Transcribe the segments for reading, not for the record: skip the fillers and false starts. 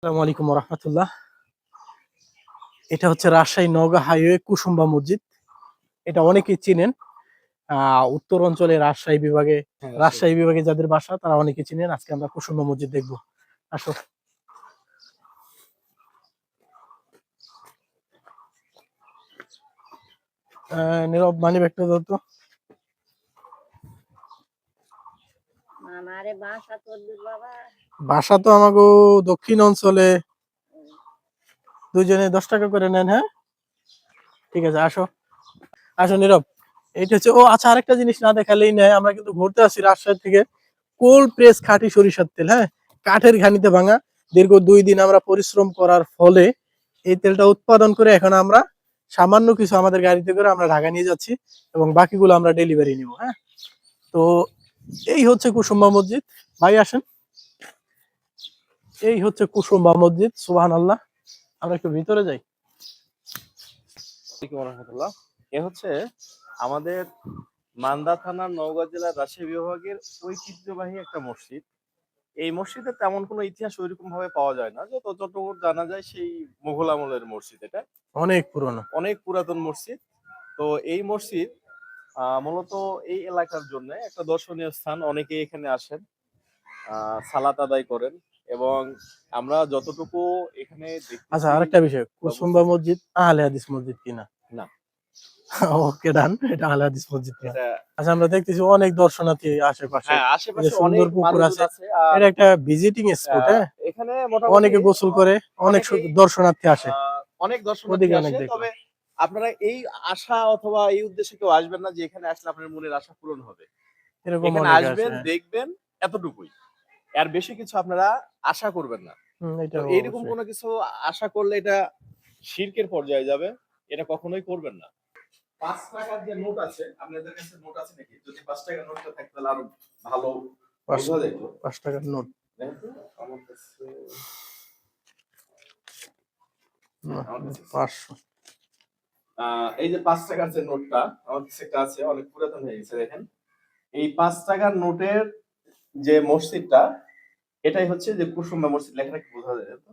আসসালামু আলাইকুম রহমতুল্লাহ। এটা হচ্ছে রাজশাহী নওগাঁ হাইওয়ে কুসুম্বা মসজিদ। এটা অনেকেই চিনেন। উত্তর অঞ্চলে রাজশাহী বিভাগে যাদের বাসা তারা অনেকে চিনেন। আজকে আমরা কুসুম্বা মসজিদ দেখবো। আসো। নীরব মানি ব্যাগটা দাও তো। বাসা তো আমাগো দক্ষিণ অঞ্চলে। দুইজনে 10 টাকা করে নেন, হ্যাঁ ঠিক আছে। আসো আসো নীরব। এইটা হচ্ছে, ও আচ্ছা, আরেকটা জিনিস না দেখালেই নয়। আমরা কিন্তু ঘুরতে আসছি রাজশাহী থেকে। কোল্ড প্রেস খাঁটি সরিষার তেল, হ্যাঁ, কাঠের ঘানিতে ভাঙা। দীর্ঘ 2 দিন আমরা পরিশ্রম করার ফলে এই তেলটা উৎপাদন করে এখন আমরা সামান্য কিছু আমাদের গাড়িতে করে আমরা ঢাকা নিয়ে যাচ্ছি এবং বাকিগুলো আমরা ডেলিভারি নিব। হ্যাঁ, তো এই হচ্ছে কুসুম্বা মসজিদ। ভাই আসেন। এই হচ্ছে কুসুম্বা মসজিদ। সুবহানাল্লাহ। আমরা একটু ভিতরে যাই। রহমতুল্লাহ। এ হচ্ছে আমাদের মান্দা থানার নওগাঁ জেলার রাজশাহী বিভাগের ঐতিহ্যবাহী একটা মসজিদ। এই মসজিদে তেমন কোনো ইতিহাস ওইরকম ভাবে পাওয়া যায় না, যতটুকু জানা যায় সেই মুঘল আমলের মসজিদ। এটা অনেক পুরনো, অনেক পুরাতন মসজিদ। তো এই মসজিদ মূলত এই এলাকার জন্য একটা দর্শনীয় স্থান। অনেকেই এখানে আসেন, সালাত আদায় করেন এবং আমরা যতটুকু এখানে আচ্ছা, দেখতেছি আরেকটা বিষয়, বা কুসুম্বা বুঝতেছি। মসজিদ আহলে হাদিস মসজিদ কিনা? না, ওকে ডান, এটা আহলে হাদিস মসজিদ না। এটা আচ্ছা, আমরা দেখতেছি অনেক দর্শনার্থী আশেপাশে। হ্যাঁ, এই যে আশেপাশে সুন্দর অনেক পুকুর মানুষজন আছে। আছে। আর এটা একটা ভিজিটিং স্পট, হ্যাঁ। এখানে মোটামুটি অনেকে গোসল করে, অনেক অনেকেই দর্শনার্থী আসে। অনেক দর্শনার্থী ওদিকে অনেক আসে। দেখলাম। তবে আপনারা এই আশা অথবা এই উদ্দেশ্যে কেউ আসবেন না যে এখানে আসলে আপনার মনের আশা পূরণ হবে। এরকম এখানে অনেকে আসে, আসবেন, হ্যাঁ। দেখবেন, এতটুকুই। এর বেশি কিছু আপনারা আশা করবেন না। এটা তো এইরকম অবশ্যই। কোনো কিছু আশা করলে এটা শিরকের পর্যায়ে যাবে। এটা কখনোই করবেন না। ৫ টাকার যে নোট আছে, আপনাদের কাছে নোট আছে নাকি? যদি ৫ টাকার নোটটা থাকতো তাহলে আরো ভালো বোঝা যেত। 5 টাকার নোট। দেখেন তো আমার কাছে। আমার কাছে আছে। 500। এই যে ৫ টাকার যে নোটটা আমার কাছে একটা আছে, অনেক পুরাতন হয়ে গেছে। দেখেন, এই ৫ টাকার নোটের যে মসজিদটা, এটাই হচ্ছে যে কুসুম্বা মসজিদ। লেখাটা কি বোঝা যায় তো?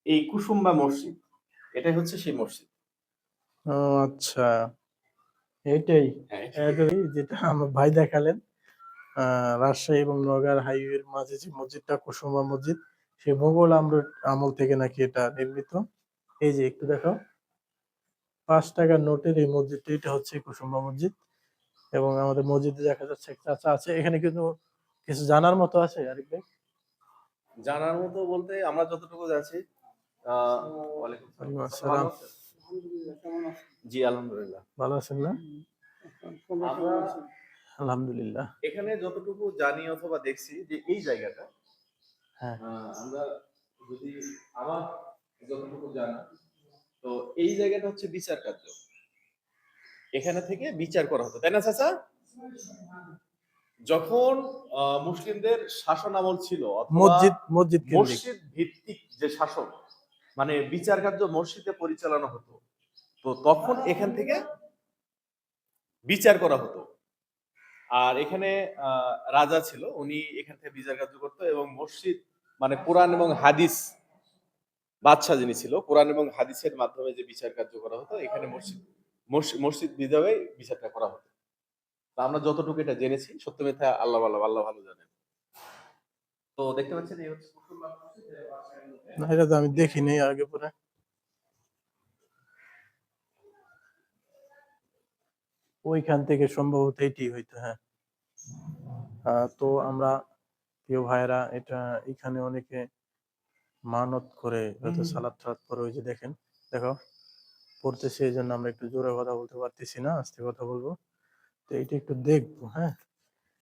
এই কুসুম্বা মসজিদ, এটাই হচ্ছে সেই মসজিদ। ও আচ্ছা, এইটাই। হ্যাঁ, যেটা আমার ভাই দেখালেন, রাজশাহী এবং নওগাঁর হাইওয়ের মাঝে যে মসজিদটা কুসুমা মসজিদ, সে মোগল আমল থেকে নাকি এটা নির্মিত। এই যে একটু দেখো, 5 টাকার নোটের এই মসজিদটা, এটা হচ্ছে কুসুমা মসজিদ। এবং আমাদের মসজিদে দেখা যাচ্ছে একটা চাচা আছে। এখানে কিন্তু কিছু জানার মতো আছে আরিফ ভাই। জানার মতো বলতে আমরা যতটুকু যাচ্ছি। ওয়ালাইকুম ওয়ালাইকুম আসসালাম। ভালো আসসালাম। আছেন? জি, আলহামদুলিল্লাহ। ভালো আছেন না? আমরা আলহামদুলিল্লাহ। এখানে যতটুকু জানি অথবা দেখছি যে এই জায়গাটা, হ্যাঁ, আমরা যদি আমার যতটুকু জানা, তো এই জায়গাটা হচ্ছে বিচার কার্য। এখানে থেকে বিচার করা হতো, তাই না চাচা? যখন মুসলিমদের শাসন আমল ছিল অথবা মসজিদ কেন্দ্রিক। মসজিদ ভিত্তিক যে শাসন, মানে বিচার কার্য মসজিদে পরিচালনা হতো, তো তখন এখান থেকে বিচার করা হতো। আর এখানে রাজা ছিল, উনি এখান থেকে বিচার কার্য করতো এবং মসজিদ মানে কোরআন এবং হাদিস, বাদশাহ যিনি ছিল, কোরআন এবং হাদিসের মাধ্যমে যে বিচার কার্য করা হতো, এখানে মসজিদ মসজিদ বিধাবে বিচারটা করা হতো। তো আমরা যতটুকু এটা জেনেছি, সত্য মিথ্যা আল্লাহ আল্লাহ আল্লাহ ভালো জানেন। তো দেখতে পাচ্ছেন এই হচ্ছে মুসলমান মসজিদ। না, এটা তো আমি দেখিনি আগে পরে। ওইখান থেকে সম্ভবত এটি হইতো, হ্যাঁ। তো আমরা প্রিয় ভাইরা, এটা এখানে অনেকে মানত করে, হয়তো সালাত টালাত করে। ওই যে দেখেন, দেখো পড়তেছে, এই জন্য আমরা একটু জোরে কথা বলতে পারতেছি না, আস্তে কথা বলবো। তো এটা একটু দেখবো, হ্যাঁ।